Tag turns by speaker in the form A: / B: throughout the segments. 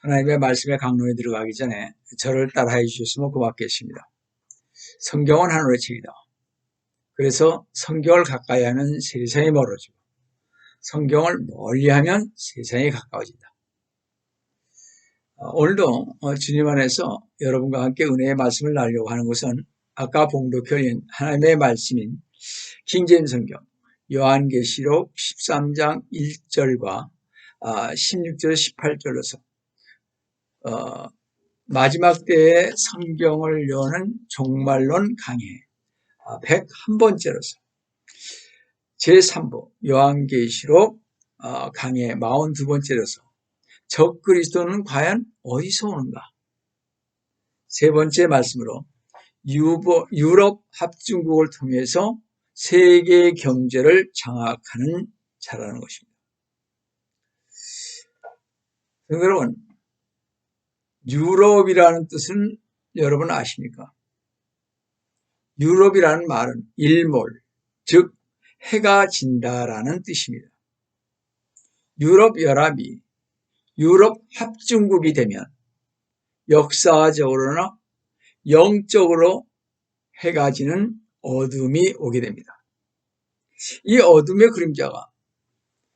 A: 하나님의 말씀의 강론에 들어가기 전에 저를 따라해 주셨으면 고맙겠습니다. 성경은 하늘의 책이다. 그래서 성경을 가까이 하면 세상이 멀어지고 성경을 멀리하면 세상이 가까워진다. 오늘도 주님 안에서 여러분과 함께 은혜의 말씀을 나누려고 하는 것은 아까 봉독해드린 하나님의 말씀인 킹제임스 성경 요한계시록 13장 1절과 16절 18절로서 마지막 때의 성경을 여는 종말론 강해 101번째로서 제3부 요한계시록 강해 42번째로서 적그리스도는 과연 어디서 오는가? 세 번째 말씀으로 유럽 합중국을 통해서 세계 경제를 장악하는 자라는 것입니다. 여러분, 유럽이라는 뜻은 여러분 아십니까? 유럽이라는 말은 일몰, 즉 해가 진다라는 뜻입니다. 유럽 연합이 유럽 합중국이 되면 역사적으로나 영적으로 해가 지는 어둠이 오게 됩니다. 이 어둠의 그림자가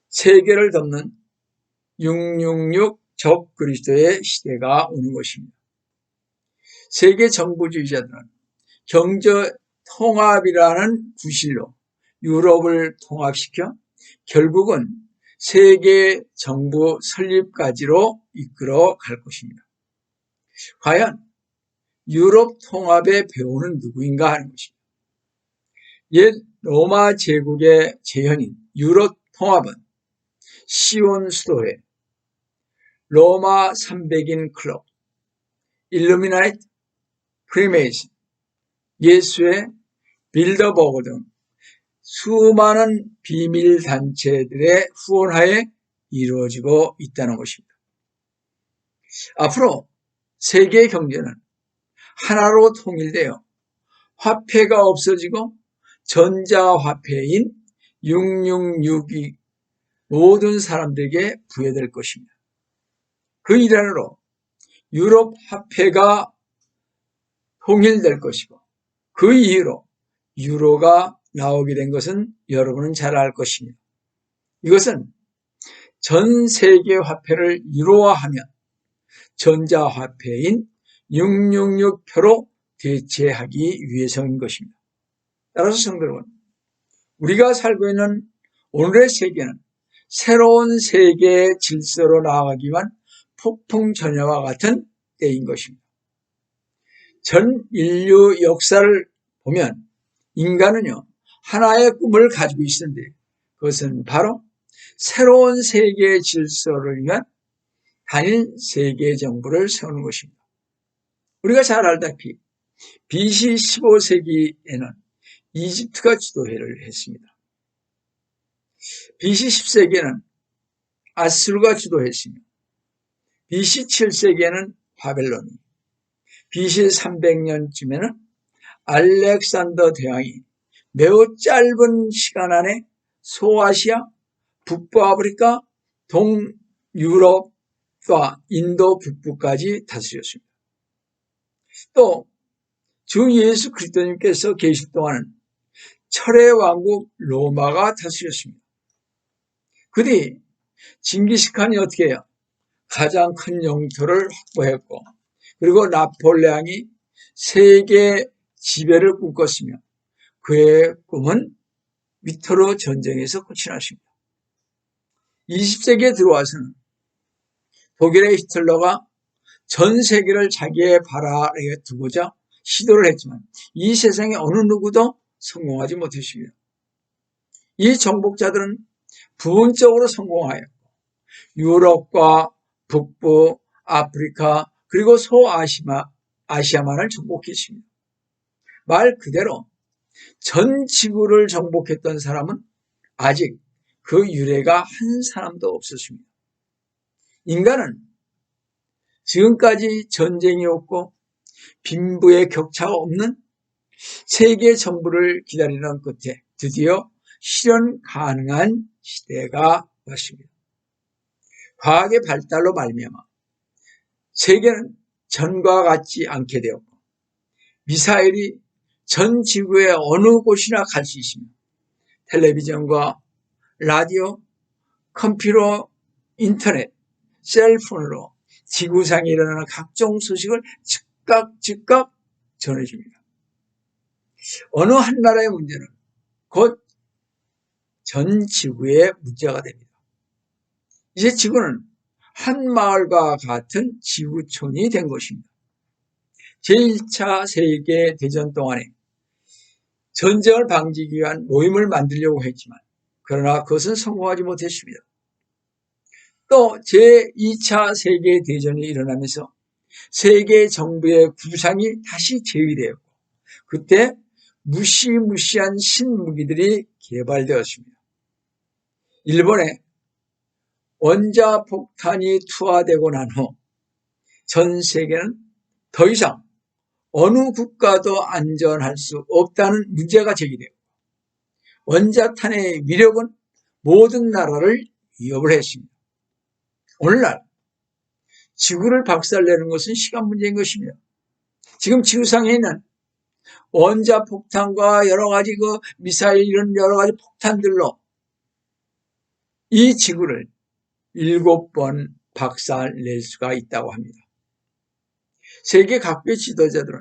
A: 세계를 덮는 666 적그리스도의 시대가 오는 것입니다. 세계 정부주의자들은 경제 통합이라는 구실로 유럽을 통합시켜 결국은 세계 정부 설립까지로 이끌어 갈 것입니다. 과연 유럽 통합의 배우는 누구인가 하는 것입니다. 옛 로마 제국의 재현인 유럽 통합은 시온 수도회, 로마 300인 클럽, 일루미나이트, 프리메이슨, 예수의 빌더버그 등 수많은 비밀단체들의 후원하에 이루어지고 있다는 것입니다. 앞으로 세계 경제는 하나로 통일되어 화폐가 없어지고 전자화폐인 666이 모든 사람들에게 부여될 것입니다. 그 일환으로 유럽 화폐가 통일될 것이고 그 이후로 유로가 나오게 된 것은 여러분은 잘 알 것입니다. 이것은 전 세계 화폐를 유로화하면 전자화폐인 666표로 대체하기 위해서인 것입니다. 따라서 성도 여러분, 우리가 살고 있는 오늘의 세계는 새로운 세계의 질서로 나아가기 위한 폭풍전야와 같은 때인 것입니다. 전 인류 역사를 보면 인간은요, 하나의 꿈을 가지고 있었는데 그것은 바로 새로운 세계의 질서를 위한 단일 세계 정부를 세우는 것입니다. 우리가 잘 알다시피 BC 15세기에는 이집트가 주도회를 했습니다. BC 10세기에는 아수르가 주도했으며 BC 7세기에는 바벨론이, BC 300년쯤에는 알렉산더 대왕이 매우 짧은 시간 안에 소아시아, 북부 아프리카, 동유럽과 인도 북부까지 다스렸습니다. 또 주 예수 그리스도님께서 계실 동안은 철의 왕국 로마가 다스렸습니다. 그 뒤 징기스칸이 어떻게 해요? 가장 큰 영토를 확보했고 그리고 나폴레옹이 세계 지배를 꿈꿨으며 그의 꿈은 위터로 전쟁에서 끝이 났습니다. 20세기에 들어와서는 독일의 히틀러가 전 세계를 자기의 발 아래에 두고자 시도를 했지만 이 세상에 어느 누구도 성공하지 못했습니다. 이 정복자들은 부분적으로 성공하였고 유럽과 북부, 아프리카 그리고 소아시아만을 정복했습니다. 말 그대로 전 지구를 정복했던 사람은 아직 그 유래가 한 사람도 없었습니다. 인간은 지금까지 전쟁이 없고 빈부의 격차가 없는 세계 정부를 기다리는 끝에 드디어 실현 가능한 시대가 왔습니다. 과학의 발달로 말미암아 세계는 전과 같지 않게 되었고 미사일이 전 지구의 어느 곳이나 갈 수 있습니다. 텔레비전과 라디오, 컴퓨터, 인터넷, 셀폰으로 지구상에 일어나는 각종 소식을 즉각 전해줍니다. 어느 한 나라의 문제는 곧 전 지구의 문제가 됩니다. 이제 지구는 한 마을과 같은 지구촌이 된 것입니다. 제1차 세계대전 동안에 전쟁을 방지하기 위한 모임을 만들려고 했지만 그러나 그것은 성공하지 못했습니다. 또 제2차 세계대전이 일어나면서 세계 정부의 구상이 다시 제위되었고 그때 무시무시한 신무기들이 개발되었습니다. 일본의 원자폭탄이 투하되고 난 후 전 세계는 더 이상 어느 국가도 안전할 수 없다는 문제가 제기되고 원자탄의 위력은 모든 나라를 위협을 했습니다. 오늘날 지구를 박살내는 것은 시간 문제인 것입니다. 지금 지구상에 있는 원자폭탄과 여러 가지 미사일 이런 여러 가지 폭탄들로 이 지구를 7번 박살낼 수가 있다고 합니다. 세계 각국의 지도자들은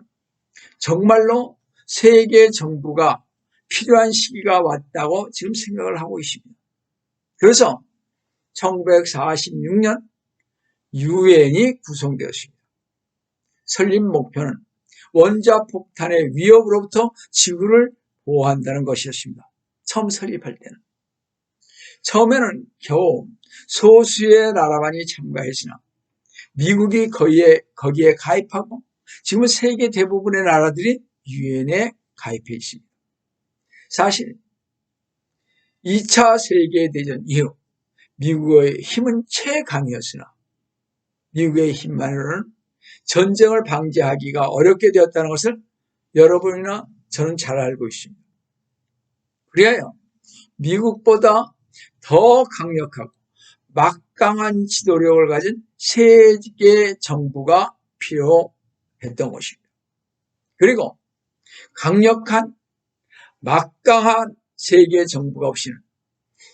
A: 정말로 세계 정부가 필요한 시기가 왔다고 지금 생각을 하고 있습니다. 그래서 1946년 유엔이 구성되었습니다. 설립 목표는 원자폭탄의 위협으로부터 지구를 보호한다는 것이었습니다. 처음 설립할 때는. 처음에는 겨우 소수의 나라만이 참가했으나 미국이 거기에 가입하고 지금은 세계 대부분의 나라들이 유엔에 가입해 있습니다. 사실 2차 세계대전 이후 미국의 힘은 최강이었으나 미국의 힘만으로는 전쟁을 방지하기가 어렵게 되었다는 것을 여러분이나 저는 잘 알고 있습니다. 그리하여 미국보다 더 강력하고 막강한 지도력을 가진 세계 정부가 필요했던 것입니다. 그리고 강력한 막강한 세계 정부가 없이는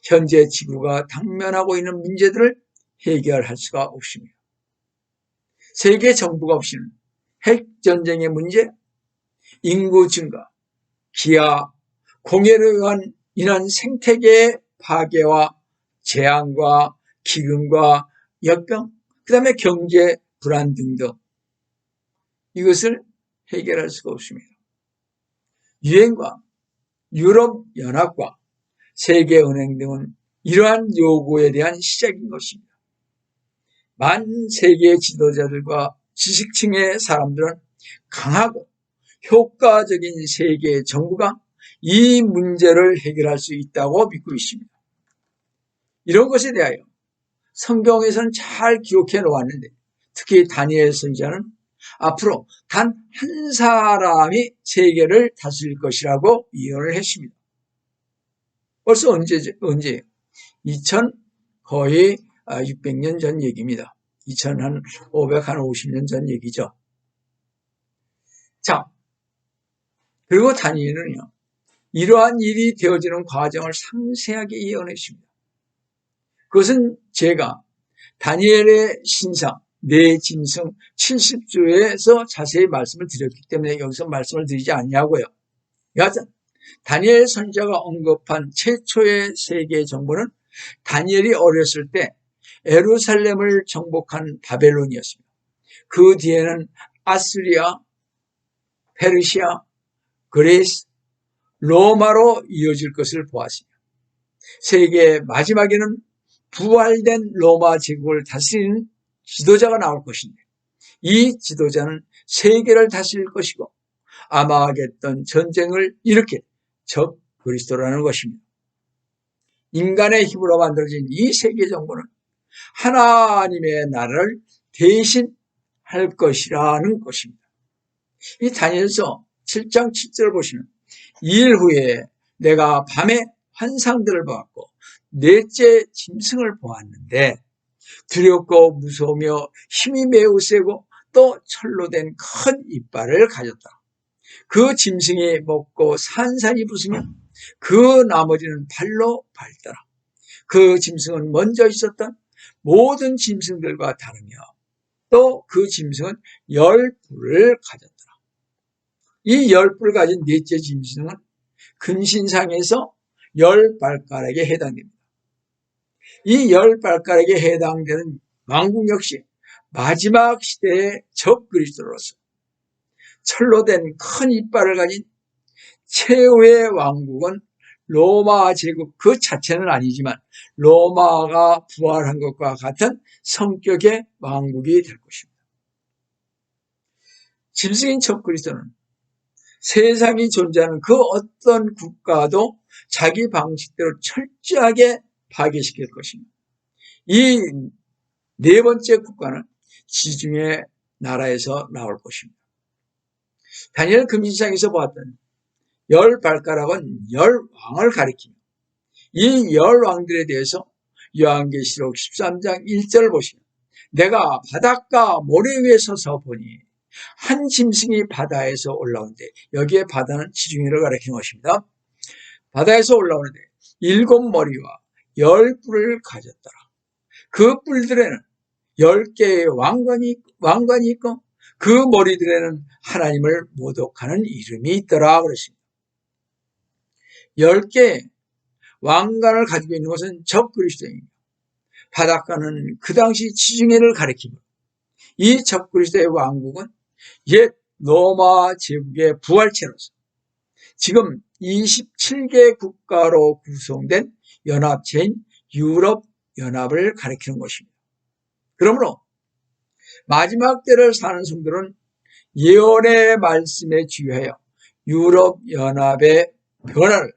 A: 현재 지구가 당면하고 있는 문제들을 해결할 수가 없습니다. 세계 정부가 없이는 핵전쟁의 문제, 인구 증가, 기아, 공해로 인한 생태계의 파괴와 재앙과 기근과 역병, 그 다음에 경제 불안 등등 이것을 해결할 수가 없습니다. 유엔과 유럽연합과 세계은행 등은 이러한 요구에 대한 시작인 것입니다. 만 세계 지도자들과 지식층의 사람들은 강하고 효과적인 세계 정부가 이 문제를 해결할 수 있다고 믿고 있습니다. 이런 것에 대하여 성경에서는 잘 기록해 놓았는데 특히 다니엘 선지자는 앞으로 단 한 사람이 세계를 다스릴 것이라고 예언을 했습니다. 벌써 언제예요? 2000 거의 600년 전 얘기입니다. 2550년 전 얘기죠. 자, 그리고 다니엘은요, 이러한 일이 되어지는 과정을 상세하게 예언했습니다. 그것은 제가 다니엘의 신상, 내 짐승 70조에서 자세히 말씀을 드렸기 때문에 여기서 말씀을 드리지 않냐고요. 여하튼 다니엘 선지자가 언급한 최초의 세계 정부는 다니엘이 어렸을 때 예루살렘을 정복한 바벨론이었습니다. 그 뒤에는 아수리아, 페르시아, 그리스, 로마로 이어질 것을 보았습니다. 세계의 마지막에는 부활된 로마 제국을 다스리는 지도자가 나올 것인데 이 지도자는 세계를 다스릴 것이고 아마겟돈 전쟁을 일으킬 적 그리스도라는 것입니다. 인간의 힘으로 만들어진 이 세계 정부는 하나님의 나라를 대신할 것이라는 것입니다. 이 다니엘서 7장 7절을 보시면 2일 후에 내가 밤에 환상들을 보았고 넷째 짐승을 보았는데 두렵고 무서우며 힘이 매우 세고 또 철로 된 큰 이빨을 가졌다. 그 짐승이 먹고 산산이 부수며 그 나머지는 발로 밟더라. 그 짐승은 먼저 있었던 모든 짐승들과 다르며 또 그 짐승은 10뿔을 가졌더라. 이 10뿔 가진 넷째 짐승은 근신상에서 10발가락에 해당됩니다. 이 10발가락에 해당되는 왕국 역시 마지막 시대의 적그리스도로서 철로 된 큰 이빨을 가진 최후의 왕국은 로마 제국 그 자체는 아니지만 로마가 부활한 것과 같은 성격의 왕국이 될 것입니다. 짐승인 적그리스도는 세상이 존재하는 그 어떤 국가도 자기 방식대로 철저하게 파괴시킬 것입니다. 이 네 번째 국가는 지중해 나라에서 나올 것입니다. 다니엘 금신상에서 보았던 10발가락은 10왕을 가리킵니다. 이 10왕들에 대해서 요한계시록 13장 1절을 보시면 내가 바닷가 모래 위에 서서 보니 한 짐승이 바다에서 올라오는데, 여기에 바다는 지중해를 가리키는 것입니다. 바다에서 올라오는데 7머리와 10뿔을 가졌더라. 그 뿔들에는 10개의 왕관이 있고 그 머리들에는 하나님을 모독하는 이름이 있더라 그랬습니다. 10개의 왕관을 가지고 있는 것은 적그리스도입니다. 바닷가는 그 당시 지중해를 가리킵니다. 이 적그리스도의 왕국은 옛 로마 제국의 부활체로서 지금 27개 국가로 구성된 연합체인 유럽 연합을 가리키는 것입니다. 그러므로 마지막 때를 사는 성도는 예언의 말씀에 주의하여 유럽 연합의 변화를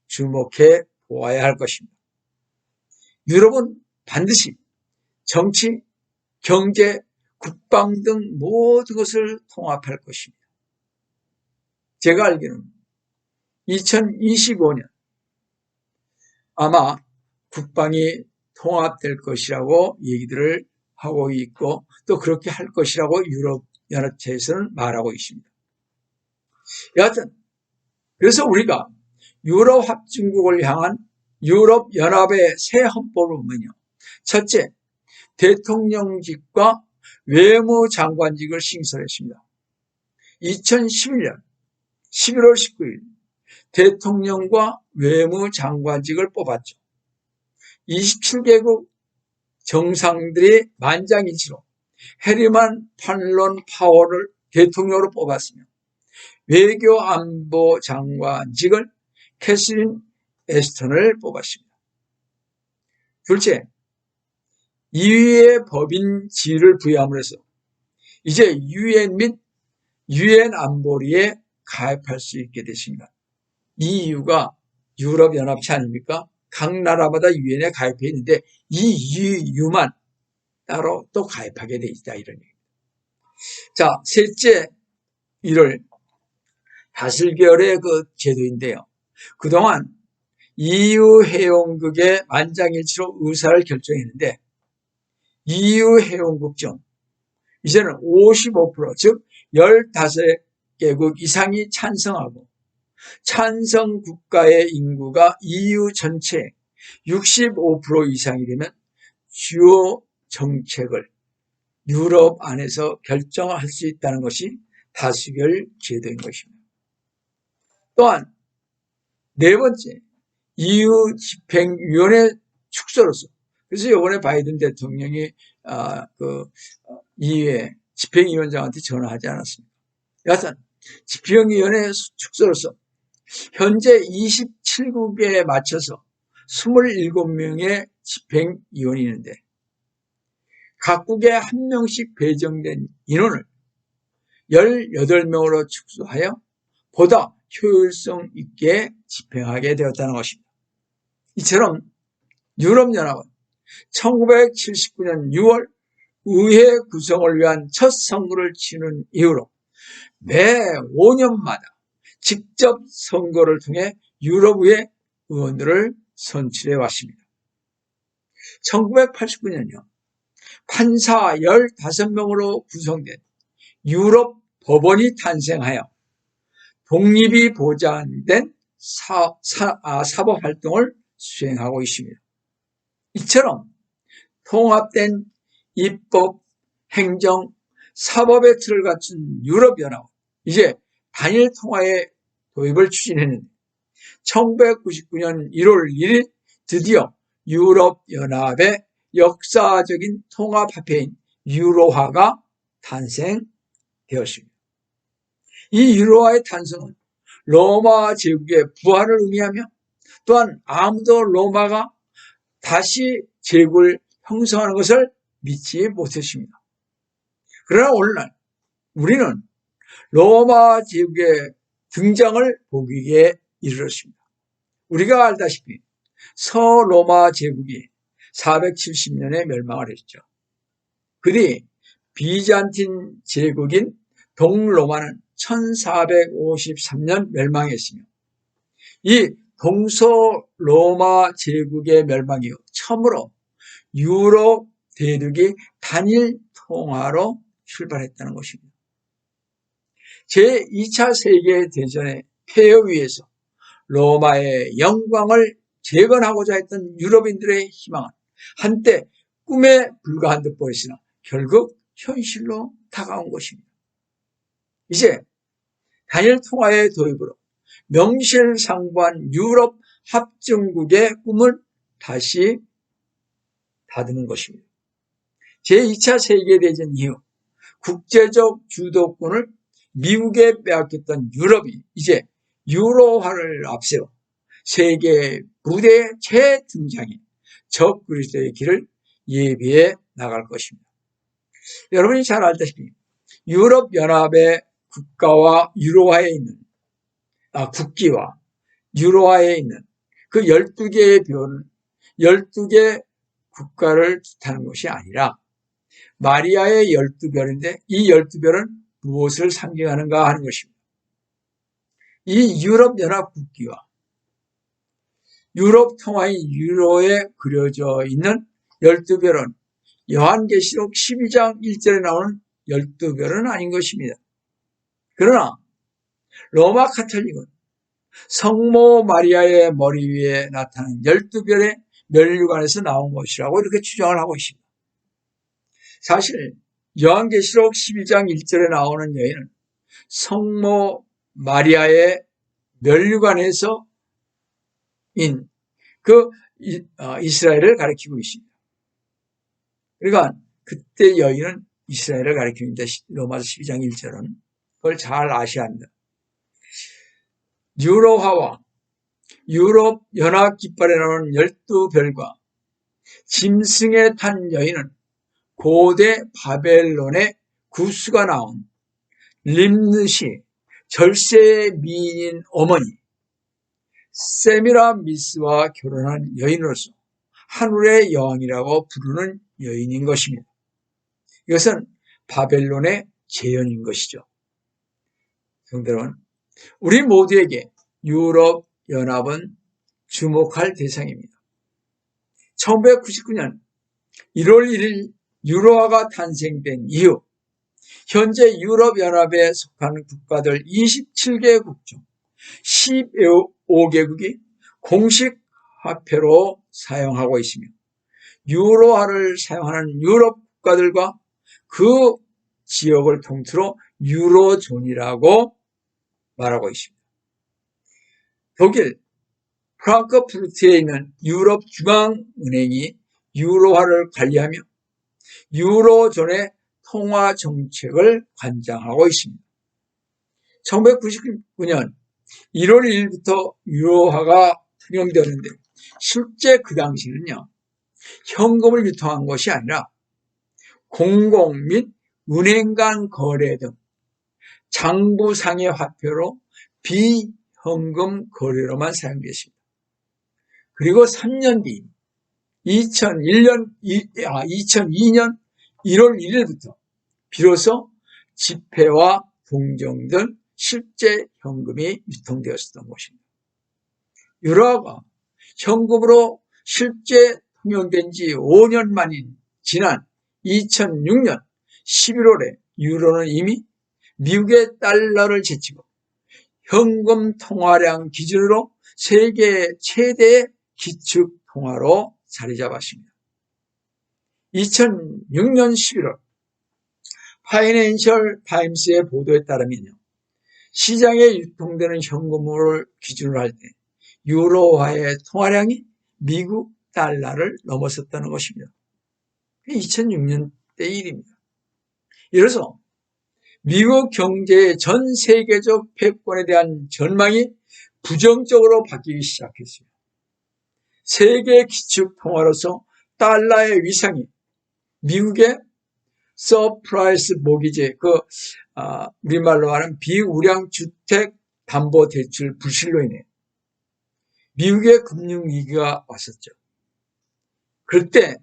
A: 주목해 보아야 할 것입니다. 유럽은 반드시 정치, 경제, 국방 등 모든 것을 통합할 것입니다. 제가 알기로는 2025년 아마 국방이 통합될 것이라고 얘기들을 하고 있고 또 그렇게 할 것이라고 유럽 연합체에서는 말하고 있습니다. 여하튼 그래서 우리가 유럽 합중국을 향한 유럽 연합의 새 헌법을 보면요, 첫째, 대통령직과 외무장관직을 신설했습니다. 2011년 11월 19일 대통령과 외무장관직을 뽑았죠. 27개국 정상들이 만장일치로 해리만 판론 파워를 대통령으로 뽑았으며 외교안보장관직을 캐서린 에스턴을 뽑았습니다. 둘째, 2위의 법인 지위를 부여함으로써 이제 UN 및 UN 안보리에 가입할 수 있게 됐습니다. 이 이유가 유럽연합체 아닙니까? 각 나라마다 UN에 가입해 있는데 이 이유만 따로 또 가입하게 돼 있다, 이런 얘기입니다. 자, 셋째, 이를 다슬결의 그 제도인데요. 그동안 EU 회원국의 만장일치로 의사를 결정했는데 EU 회원국 중 이제는 55%, 즉 15개국 이상이 찬성하고 찬성 국가의 인구가 EU 전체의 65% 이상이 되면 주요 정책을 유럽 안에서 결정할 수 있다는 것이 다수결 제도인 것입니다. 또한 네 번째, EU 집행위원회 축소로서, 그래서 이번에 바이든 대통령이 EU의 집행위원장한테 전화하지 않았습니다. 여하튼 집행위원회 축소로서 현재 27국에 맞춰서 27명의 집행위원이 있는데 각국에 한 명씩 배정된 인원을 18명으로 축소하여 보다 효율성 있게 집행하게 되었다는 것입니다. 이처럼 유럽연합은 1979년 6월 의회 구성을 위한 첫 선거를 치른 이후로 매 5년마다 직접 선거를 통해 유럽의회 의원들을 선출해 왔습니다. 1989년요. 판사 15명으로 구성된 유럽 법원이 탄생하여 독립이 보장된 사법활동을 수행하고 있습니다. 이처럼 통합된 입법, 행정, 사법의 틀을 갖춘 유럽연합은 이제 단일 통화의 도입을 추진했는데 1999년 1월 1일 드디어 유럽연합의 역사적인 통합화폐인 유로화가 탄생되었습니다. 이 유로화의 탄생은 로마 제국의 부활을 의미하며 또한 아무도 로마가 다시 제국을 형성하는 것을 믿지 못했습니다. 그러나 오늘날 우리는 로마 제국의 등장을 보기에 이르렀습니다. 우리가 알다시피 서로마 제국이 470년에 멸망을 했죠. 그뒤 비잔틴 제국인 동로마는 1453년 멸망했으며 이 동서로마 제국의 멸망 이후 처음으로 유럽 대륙이 단일 통화로 출발했다는 것입니다. 제2차 세계대전의 폐허 위에서 로마의 영광을 재건하고자 했던 유럽인들의 희망은 한때 꿈에 불과한 듯 보였으나 결국 현실로 다가온 것입니다. 이제 단일 통화의 도입으로 명실상부한 유럽 합중국의 꿈을 다시 다듬은 것입니다. 제2차 세계대전 이후 국제적 주도권을 미국에 빼앗겼던 유럽이 이제 유로화를 앞세워 세계 무대에 재등장해 적 그리스도의 길을 예비해 나갈 것입니다. 여러분이 잘 알다시피 유럽연합의 국가와 유로화에 있는 국기와 유로화에 있는 그 12개의 별은 12개 국가를 뜻하는 것이 아니라 마리아의 12별인데 이 12별은 무엇을 상징하는가 하는 것입니다. 이 유럽연합 국기와 유럽 통화인 유로에 그려져 있는 12별은 요한계시록 12장 1절에 나오는 12별은 아닌 것입니다. 그러나 로마 카톨릭은 성모 마리아의 머리 위에 나타나는 12별의 면류관에서 나온 것이라고 이렇게 주장을 하고 있습니다. 사실 요한계시록 12장 1절에 나오는 여인은 성모 마리아의 면류관에서 이스라엘을 가리키고 있습니다. 그러니까 그때 여인은 이스라엘을 가리킵니다. 로마서 12장 1절은 그걸 잘 아셔야 합니다. 유로화와 유럽 연합 깃발에 나오는 12별과 짐승에 탄 여인은 고대 바벨론의 구스가 나온 림느시 절세의 미인인 어머니 세미라미스와 결혼한 여인으로서 하늘의 여왕이라고 부르는 여인인 것입니다. 이것은 바벨론의 재현인 것이죠. 성도 여러분, 우리 모두에게 유럽연합은 주목할 대상입니다. 1999년 1월 1일 유로화가 탄생된 이후 현재 유럽연합에 속하는 국가들 27개국 중 15개국이 공식 화폐로 사용하고 있으며 유로화를 사용하는 유럽 국가들과 그 지역을 통틀어 유로존이라고 말하고 있습니다. 독일 프랑크푸르트에 있는 유럽 중앙은행이 유로화를 관리하며 유로존의 통화 정책을 관장하고 있습니다. 1999년 1월 1일부터 유로화가 통용되었는데 실제 그 당시는요, 현금을 유통한 것이 아니라 공공 및 은행 간 거래 등 장부상의 화폐로 비현금 거래로만 사용됐습니다. 그리고 3년 뒤 2002년 1월 1일부터 비로소 지폐와 동전 등 실제 현금이 유통되었던 것입니다. 유로화가 현금으로 실제 통용된 지 5년 만인 지난 2006년 11월에 유로는 이미 미국의 달러를 제치고 현금 통화량 기준으로 세계 최대의 기축 통화로 자리 잡았습니다. 2006년 11월 파이낸셜 타임스의 보도에 따르면요, 시장에 유통되는 현금을 기준으로 할 때 유로화의 통화량이 미국 달러를 넘어섰다는 것입니다. 2006년 때 일입니다. 이로써 미국 경제의 전 세계적 패권에 대한 전망이 부정적으로 바뀌기 시작했어요. 세계 기축 통화로서 달러의 위상이 미국의 서프라이즈 모기지, 우리말로 하는 비우량 주택 담보 대출 불실로 인해 미국의 금융위기가 왔었죠. 그때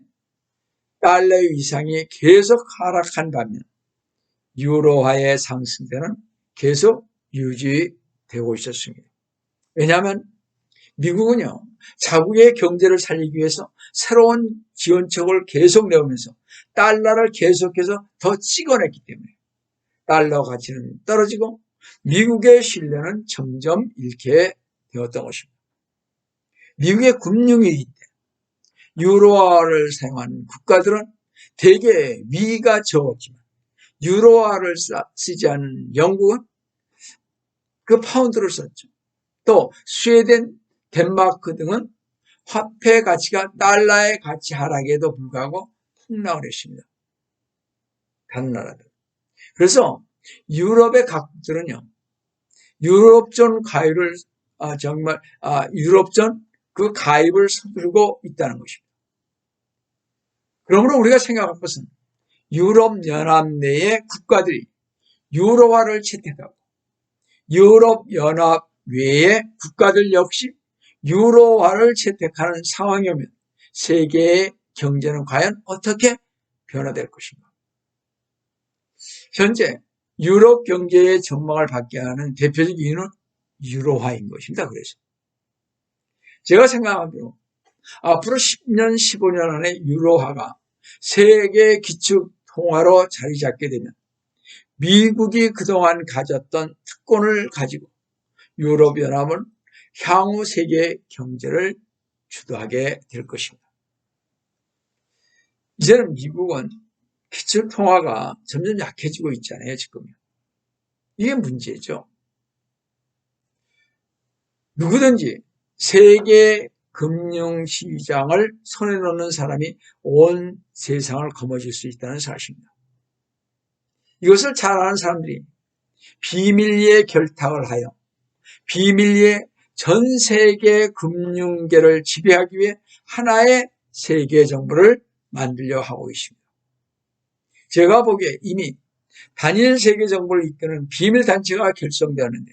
A: 달러의 위상이 계속 하락한 반면 유로화의 상승세는 계속 유지되고 있었습니다. 왜냐하면 미국은요, 자국의 경제를 살리기 위해서 새로운 지원책을 계속 내오면서 달러를 계속해서 더 찍어냈기 때문에 달러 가치는 떨어지고 미국의 신뢰는 점점 잃게 되었던 것입니다. 미국의 금융위기 때 유로화를 사용한 국가들은 대개 위기가 적었지만 유로화를 쓰지 않은 영국은 그 파운드를 썼죠. 또 스웨덴, 덴마크 등은 화폐 가치가 달러의 가치 하락에도 불구하고 폭락을 했습니다. 다른 나라들. 그래서 유럽의 각국들은요, 유럽존 가입을 유럽존 그 가입을 서두르고 있다는 것입니다. 그러므로 우리가 생각할 것은 유럽연합 내의 국가들이 유로화를 채택하고 유럽연합 외의 국가들 역시 유로화를 채택하는 상황이 오면 세계의 경제는 과연 어떻게 변화될 것인가? 현재 유럽 경제의 전망을 받게 하는 대표적 이유는 유로화인 것입니다. 그래서 제가 생각하기로 앞으로 10년, 15년 안에 유로화가 세계 기축 통화로 자리 잡게 되면 미국이 그동안 가졌던 특권을 가지고 유럽연합은 향후 세계 경제를 주도하게 될 것입니다. 이제는 미국은 기축 통화가 점점 약해지고 있잖아요, 지금. 이게 문제죠. 누구든지 세계 금융시장을 손에 넣는 사람이 온 세상을 거머쥘 수 있다는 사실입니다. 이것을 잘 아는 사람들이 비밀리에 결탁을 하여 비밀리에 전 세계 금융계를 지배하기 위해 하나의 세계 정부를 만들려 하고 있습니다. 제가 보기에 이미 단일 세계 정부를 이끄는 비밀단체가 결성되었는데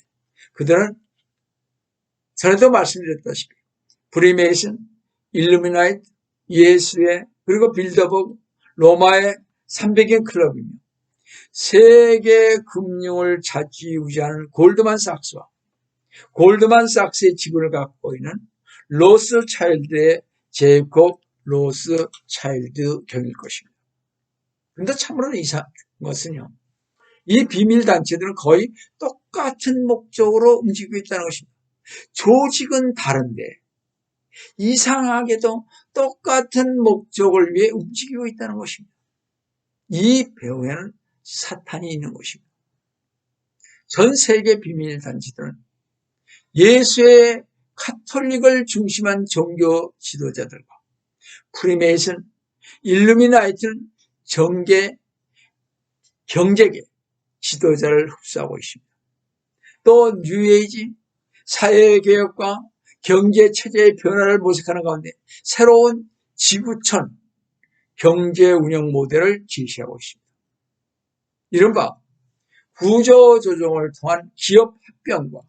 A: 그들은 전에도 말씀드렸다시피 프리메이슨, 일루미나이트, 예수회, 그리고 빌더버그, 로마의 300인 클럽이며 세계 금융을 좌지우지하는 골드만삭스와 골드만삭스의 지분을 갖고 있는 로스차일드의 제이콥 로스차일드 경일 것입니다. 그런데 참으로 이상한 것은요, 이 비밀단체들은 거의 똑같은 목적으로 움직이고 있다는 것입니다. 조직은 다른데 이상하게도 똑같은 목적을 위해 움직이고 있다는 것입니다. 이 배후에는 사탄이 있는 것입니다. 전 세계 비밀단체들은 예수의 카톨릭을 중심한 종교 지도자들과 프리메이슨, 일루미나이트는 정계, 경제계 지도자를 흡수하고 있습니다. 또 뉴에이지, 사회개혁과 경제체제의 변화를 모색하는 가운데 새로운 지구촌 경제운영 모델을 제시하고 있습니다. 이른바 구조조정을 통한 기업 합병과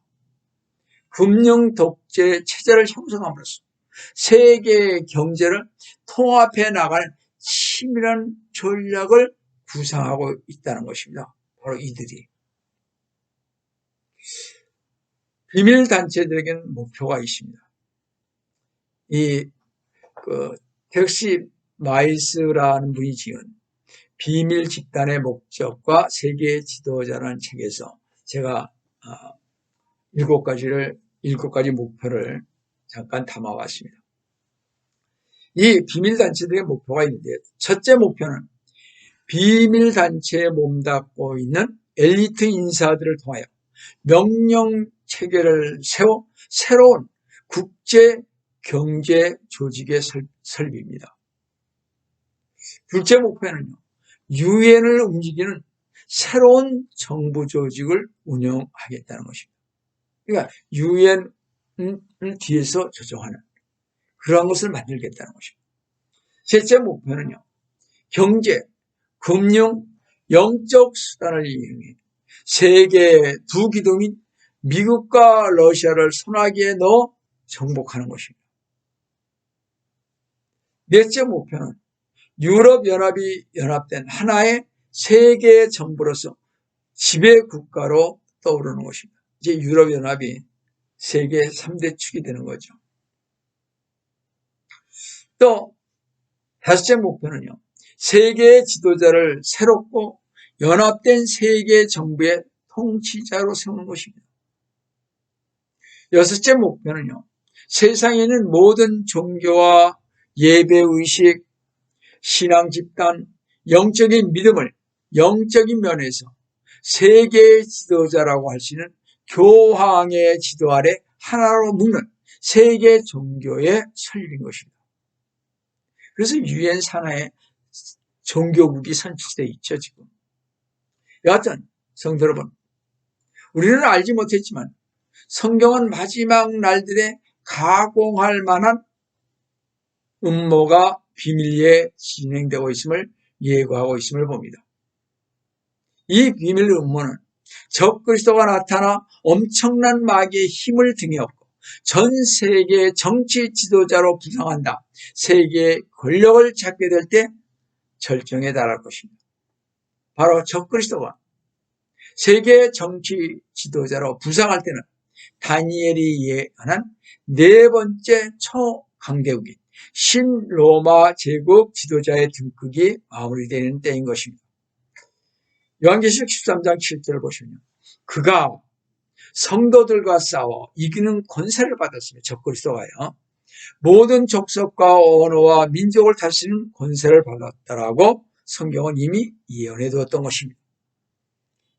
A: 금융 독재 체제를 형성함으로써 세계 경제를 통합해 나갈 치밀한 전략을 구상하고 있다는 것입니다. 바로 이들이. 비밀단체들에게는 목표가 있습니다. 텍시 마일스라는 분이 지은 비밀 집단의 목적과 세계 지도자라는 책에서 제가 7가지 목표를 잠깐 담아왔습니다. 이 비밀단체들의 목표가 있는데, 첫째 목표는 비밀단체에 몸담고 있는 엘리트 인사들을 통하여 명령 체계를 세워 새로운 국제 경제 조직의 설비입니다. 둘째 목표는요, 유엔을 움직이는 새로운 정부 조직을 운영하겠다는 것입니다. 그러니까 유엔을 뒤에서 조정하는 그러한 것을 만들겠다는 것입니다. 셋째 목표는요, 경제, 금융, 영적 수단을 이용해 세계 두 기둥인 미국과 러시아를 손아귀에 넣어 정복하는 것입니다. 넷째 목표는 유럽연합이 연합된 하나의 세계 정부로서 지배국가로 떠오르는 것입니다. 이제 유럽연합이 세계 3대 축이 되는 거죠. 또 다섯째 목표는요, 세계의 지도자를 새롭고 연합된 세계 정부의 통치자로 세우는 것입니다. 여섯째 목표는요, 세상에 있는 모든 종교와 예배의식, 신앙 집단, 영적인 믿음을 영적인 면에서 세계의 지도자라고 할 수 있는 교황의 지도 아래 하나로 묶는 세계 종교의 설립인 것입니다. 그래서 유엔 산하에 종교국이 선출되어 있죠, 지금. 여하튼 성도 여러분, 우리는 알지 못했지만 성경은 마지막 날들에 가공할 만한 음모가 비밀리에 진행되고 있음을 예고하고 있음을 봅니다. 이 비밀 음모는 적그리스도가 나타나 엄청난 마귀의 힘을 등에 업고 전 세계 정치 지도자로 부상한다, 세계의 권력을 잡게 될 때 절정에 달할 것입니다. 바로 적그리스도가 세계 정치 지도자로 부상할 때는 다니엘이 예언한 네 번째 초강대국인 신로마 제국 지도자의 등극이 마무리되는 때인 것입니다. 요한계시록 13장 7절을 보시면 그가 성도들과 싸워 이기는 권세를 받았으며, 적그리스도가요, 모든 족속과 언어와 민족을 다스리는 권세를 받았다라고 성경은 이미 예언해 두었던 것입니다.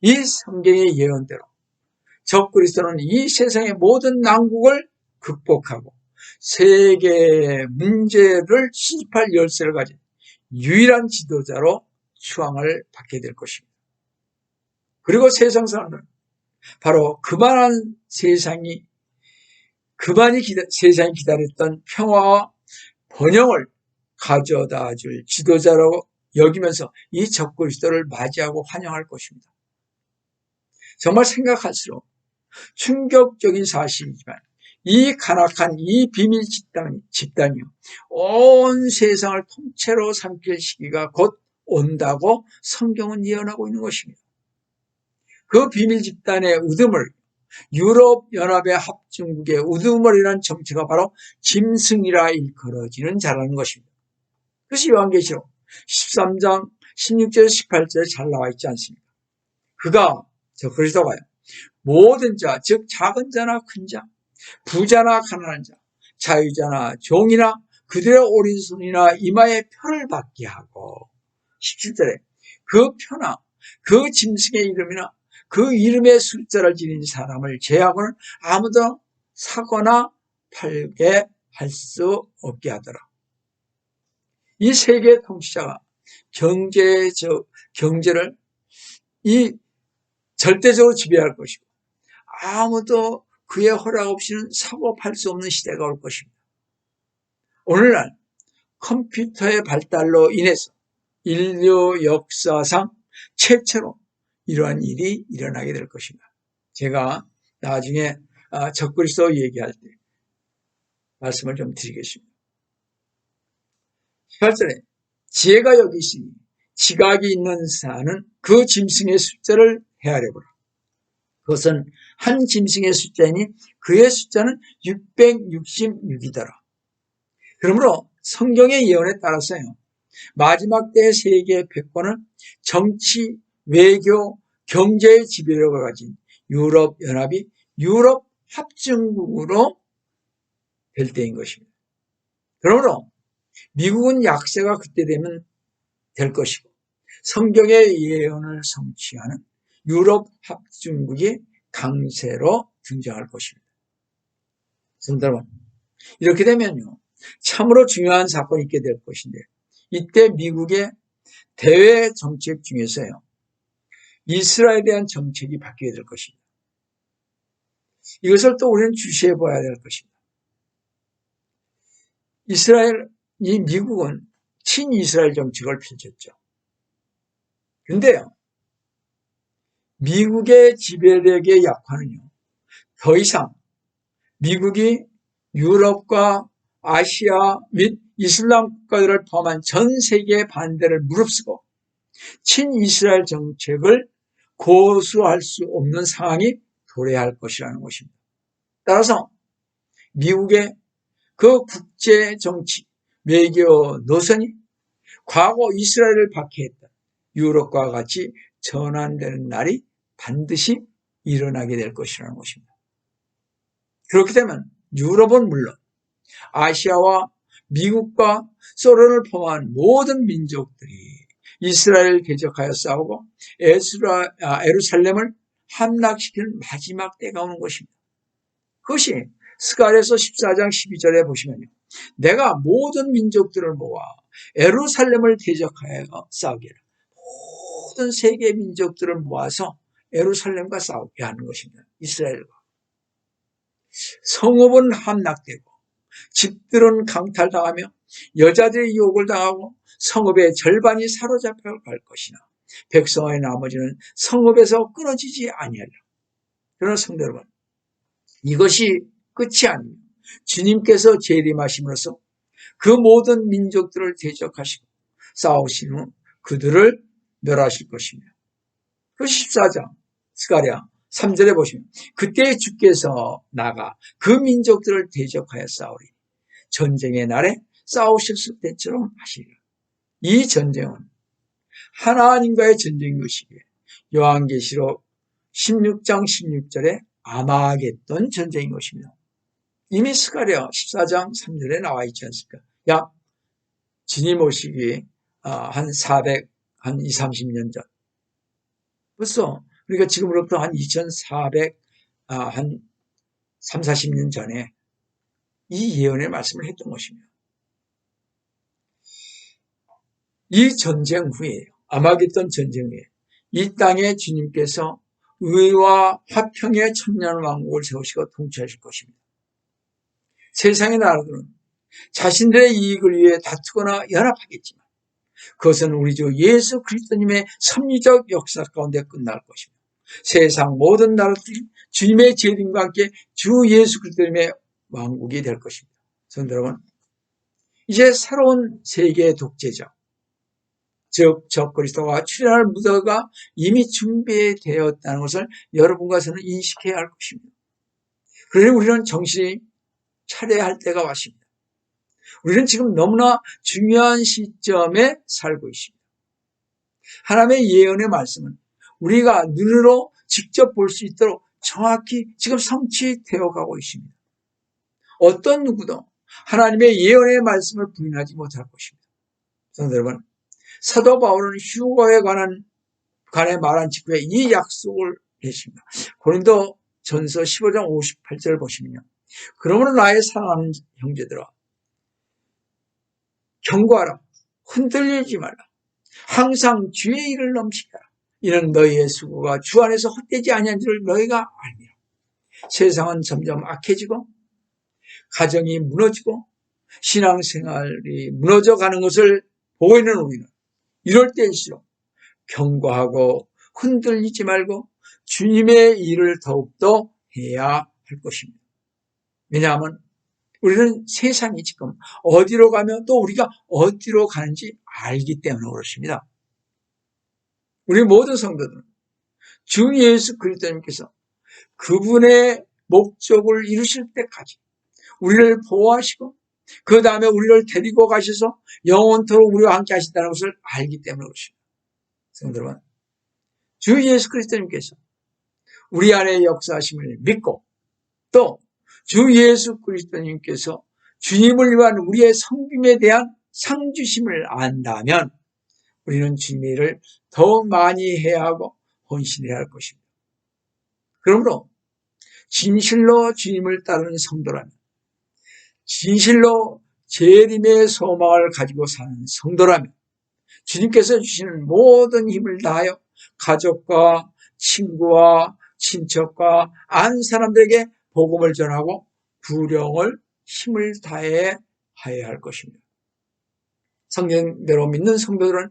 A: 이 성경의 예언대로 적그리스도는 이 세상의 모든 난국을 극복하고 세계 문제를 수습할 열쇠를 가진 유일한 지도자로 추앙을 받게 될 것입니다. 그리고 세상 사람들은 바로 그만한 세상이 기다렸던 평화와 번영을 가져다 줄 지도자라고 여기면서 이 적그리스도를 맞이하고 환영할 것입니다. 정말 생각할수록 충격적인 사실이지만 이 간악한 이 비밀 집단이요, 온 세상을 통째로 삼킬 시기가 곧 온다고 성경은 예언하고 있는 것입니다. 그 비밀 집단의 우두머리, 유럽연합의 합중국의 우두머리라는 정체가 바로 짐승이라 일컬어지는 자라는 것입니다. 그래서 요한계시록 13장 16절 18절에 잘 나와 있지 않습니까? 그가, 저 그리스도가요, 모든 자, 즉 작은 자나 큰 자, 부자나 가난한 자, 자유자나 종이나 그들의 오른손이나 이마에 표를 받게 하고, 17절에 그 표나 그 짐승의 이름이나 그 이름의 숫자를 지닌 사람을 제하고는 아무도 사거나 팔게 할 수 없게 하더라. 이 세계 통치자가 경제를 절대적으로 지배할 것이고 아무도 그의 허락 없이는 사고 팔 수 없는 시대가 올 것입니다. 오늘날 컴퓨터의 발달로 인해서 인류 역사상 최초로 이러한 일이 일어나게 될 것입니다. 제가 나중에 적그리스도 얘기할 때 말씀을 좀 드리겠습니다. 18절에 지혜가 여기 있으니 지각이 있는 자는 그 짐승의 숫자를 헤아려보라. 그것은 한 짐승의 숫자이니 그의 숫자는 666이더라. 그러므로 성경의 예언에 따라서요, 마지막 때 세계 패권은 정치, 외교, 경제의 지배력을 가진 유럽연합이 유럽합중국으로 될 때인 것입니다. 그러므로 미국은 약세가 그때 되면 될 것이고 성경의 예언을 성취하는 유럽합중국이 강세로 등장할 것입니다. 성도 여러분, 이렇게 되면요, 참으로 중요한 사건이 있게 될 것인데, 이때 미국의 대외 정책 중에서요, 이스라엘에 대한 정책이 바뀌게 될 것입니다. 이것을 또 우리는 주시해 봐야 될 것입니다. 미국은 친이스라엘 정책을 펼쳤죠. 근데요, 미국의 지배력의 약화는요, 더 이상 미국이 유럽과 아시아 및 이슬람 국가들을 포함한 전 세계의 반대를 무릅쓰고 친이스라엘 정책을 고수할 수 없는 상황이 도래할 것이라는 것입니다. 따라서 미국의 그 국제 정치, 외교 노선이 과거 이스라엘을 박해했던 유럽과 같이 전환되는 날이 반드시 일어나게 될 것이라는 것입니다. 그렇게 되면 유럽은 물론 아시아와 미국과 소련을 포함한 모든 민족들이 이스라엘을 대적하여 싸우고 예루살렘을 함락시키는 마지막 때가 오는 것입니다. 그것이 스가랴서 14장 12절에 보시면요, 내가 모든 민족들을 모아 예루살렘을 대적하여 싸우게 하라. 모든 세계 민족들을 모아서 예루살렘과 싸우게 하는 것입니다. 이스라엘과. 성읍은 함락되고 집들은 강탈당하며 여자들의 유혹을 당하고 성읍의 절반이 사로잡혀 갈 것이나 백성의 나머지는 성읍에서 끊어지지 아니하리라. 그러나 성도 여러분, 이것이 끝이 아닙니다. 주님께서 재림하심으로써 그 모든 민족들을 대적하시고 싸우신 후 그들을 멸하실 것입니다. 그 14장 스가랴 3절에 보시면 그때 주께서 나가 그 민족들을 대적하여 싸우리. 전쟁의 날에 싸우셨을 때처럼 하시리라. 이 전쟁은 하나님과의 전쟁인 것이기에 요한계시록 16장 16절에 아마겟돈 전쟁인 것입니다. 이미 스가랴 14장 3절에 나와 있지 않습니까? 약 주님 오시기 한 20, 30년 전. 벌써 우리가 지금으로부터 한 2400, 한 3, 40년 전에 이 예언의 말씀을 했던 것입니다. 이 전쟁 후에, 아마겟돈 전쟁 후에 이 땅에 주님께서 의와 화평의 천년 왕국을 세우시고 통치하실 것입니다. 세상의 나라들은 자신들의 이익을 위해 다투거나 연합하겠지만 그것은 우리 주 예수 그리스도님의 섭리적 역사 가운데 끝날 것입니다. 세상 모든 나라들이 주님의 재림과 함께 주 예수 그리스도님의 왕국이 될 것입니다. 성도 여러분, 이제 새로운 세계의 독재자, 즉 적그리스도가 출현할 무더가 이미 준비되었다는 것을 여러분과 저는 인식해야 할 것입니다. 그러니 우리는 정신이 차려야 할 때가 왔습니다. 우리는 지금 너무나 중요한 시점에 살고 있습니다. 하나님의 예언의 말씀은 우리가 눈으로 직접 볼 수 있도록 정확히 지금 성취되어 가고 있습니다. 어떤 누구도 하나님의 예언의 말씀을 부인하지 못할 것입니다. 성도 여러분, 사도 바울은 휴거에 관해 말한 직후에 이 약속을 했습니다. 고린도 전서 15장 58절을 보시면요, 그러므로 나의 사랑하는 형제들아 경고하라. 흔들리지 말라. 항상 주의 일을 넘치라. 이는 너희의 수고가 주 안에서 헛되지 아니한 줄을 너희가 알미라. 세상은 점점 악해지고 가정이 무너지고 신앙생활이 무너져가는 것을 보고 있는 우리는 이럴 때일수록 경고하고 흔들리지 말고 주님의 일을 더욱더 해야 할 것입니다. 왜냐하면 우리는 세상이 지금 어디로 가면 또 우리가 어디로 가는지 알기 때문에 그렇습니다. 우리 모든 성도들은 주 예수 그리스도님께서 그분의 목적을 이루실 때까지 우리를 보호하시고 그 다음에 우리를 데리고 가셔서 영원토록 우리와 함께 하신다는 것을 알기 때문에 그렇습니다. 성도 여러분, 주 예수 그리스도님께서 우리 안에 역사하심을 믿고 또 주 예수 그리스도님께서 주님을 위한 우리의 섬김에 대한 상 주심을 안다면 우리는 주님의 일을 더욱 많이 해야 하고 헌신해야 할 것입니다. 그러므로 진실로 주님을 따르는 성도라면, 진실로 재림의 소망을 가지고 사는 성도라면 주님께서 주시는 모든 힘을 다하여 가족과 친구와 친척과 아는 사람들에게 복음을 전하고 구령을 힘을 다해 하여야 할 것입니다. 성경대로 믿는 성도들은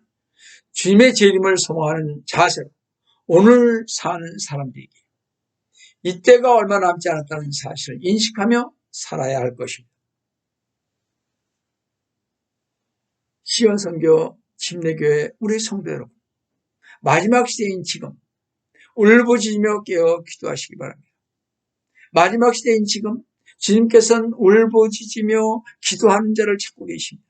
A: 주님의 재림을 소망하는 자세로 오늘 사는 사람들에게 이때가 얼마 남지 않았다는 사실을 인식하며 살아야 할 것입니다. 시온선교 침례교회 우리 성도 여러분, 마지막 시대인 지금 울부짖으며 깨어 기도하시기 바랍니다. 마지막 시대인 지금 주님께서는 울부짖으며 기도하는 자를 찾고 계십니다.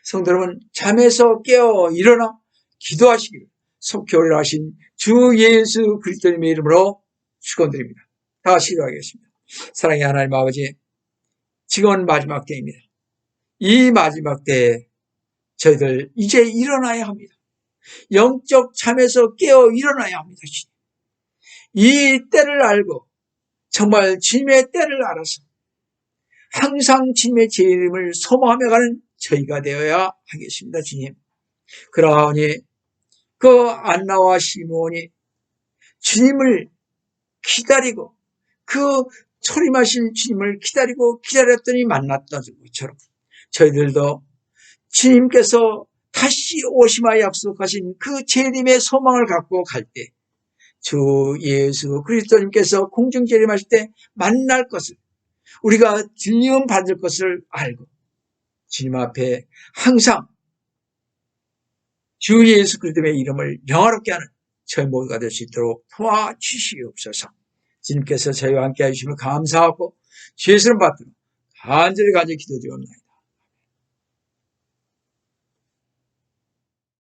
A: 성도 여러분, 잠에서 깨어 일어나 기도하시기를 속히 오리라 하신 주 예수 그리스도님의 이름으로 축원드립니다. 다시 기도하겠습니다. 사랑의 하나님 아버지, 지금은 마지막 때입니다. 이 마지막 때에 저희들 이제 일어나야 합니다. 영적 잠에서 깨어 일어나야 합니다. 이 때를 알고 정말 주님의 때를 알아서 항상 주님의 재림을 소망하며 가는 저희가 되어야 하겠습니다. 주님, 그러하니 그 안나와 시몬이 주님을 기다리고 그 소림하신 주님을 기다렸더니 만났던 것처럼 저희들도 주님께서 다시 오심하여 약속하신 그 재림의 소망을 갖고 갈 때 주 예수 그리스도님께서 공중 재림하실 때 만날 것을 우리가 들림 받을 것을 알고 주님 앞에 항상 주 예수 그리스도의 이름을 영화롭게 하는 저희 모두가 될 수 있도록 도와주시옵소서. 주님께서 저희와 함께 해주심을 감사하고 주의 이름 받들어 간절히 기도드리옵나이다.